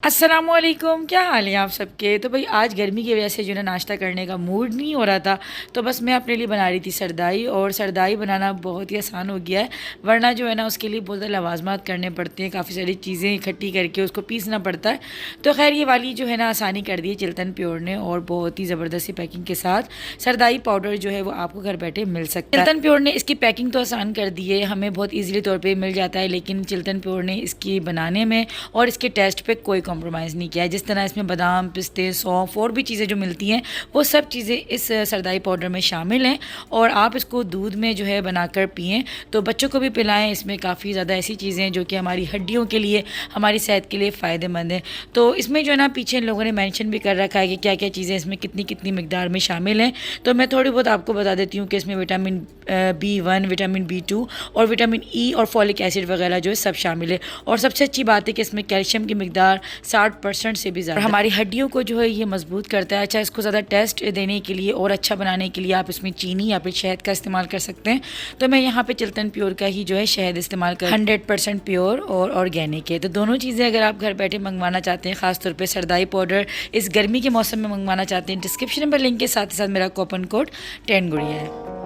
अस्सलामुअलैकुम, क्या हाल है आप सबके। तो भाई आज गर्मी की वजह से जो है ना नाश्ता करने का मूड नहीं हो रहा था, तो बस मैं अपने लिए बना रही थी सरदाई। और सरदाई बनाना बहुत ही आसान हो गया है, वरना जो है ना उसके लिए बहुत लवाजमात करने पड़ते हैं, काफ़ी सारी चीज़ें इकट्ठी करके उसको पीसना पड़ता है। तो खैर ये वाली जो है ना आसानी कर दी है चिल्तन प्योर ने, और बहुत ही ज़बरदस्ती पैकिंग के साथ सरदाई पाउडर जो है वो आपको घर बैठे मिल सकता है। चिल्तन प्योर ने इसकी पैकिंग तो आसान कर दी है, हमें बहुत ईजिली तौर पर मिल जाता है, लेकिन चिल्तन प्योर ने इसकी बनाने में और इसके टेस्ट पर कोई कॉम्प्रोमाइज़ नहीं किया है। जिस तरह इसमें बादाम, पिस्ते, सौंफ और भी चीज़ें जो मिलती हैं वो सब चीज़ें इस सरदाई पाउडर में शामिल हैं। और आप इसको दूध में जो है बनाकर पिएँ तो बच्चों को भी पिलाएं। इसमें काफ़ी ज़्यादा ऐसी चीज़ें हैं जो कि हमारी हड्डियों के लिए, हमारी सेहत के लिए फ़ायदेमंद हैं। तो इसमें जो है ना पीछे इन लोगों ने मेंशन भी कर रखा है कि क्या क्या चीज़ें इसमें कितनी कितनी मिकदार में शामिल हैं। तो मैं थोड़ी बहुत आपको बता देती हूँ कि इसमें विटामिन B1, विटामिन B2 और विटामिन E और फॉलिक एसिड वगैरह जो है सब शामिल है। और सबसे अच्छी बात है कि इसमें कैल्शियम की मिकदार 60% से भी ज़्यादा, हमारी हड्डियों को जो है ये मजबूत करता है। अच्छा, इसको ज़्यादा टेस्ट देने के लिए और अच्छा बनाने के लिए आप इसमें चीनी या फिर शहद का इस्तेमाल कर सकते हैं। तो मैं यहाँ पे चिल्तन प्योर का ही जो है शहद इस्तेमाल कर 100% प्योर और ऑर्गेनिक है। तो दोनों चीज़ें अगर आप घर बैठे मंगवाना चाहते हैं, ख़ासतौर पर सरदाई पाउडर इस गर्मी के मौसम में मंगवाना चाहते हैं, डिस्क्रिप्शन में लिंक के साथ ही साथ मेरा कूपन कोड 10 गुड़िया है।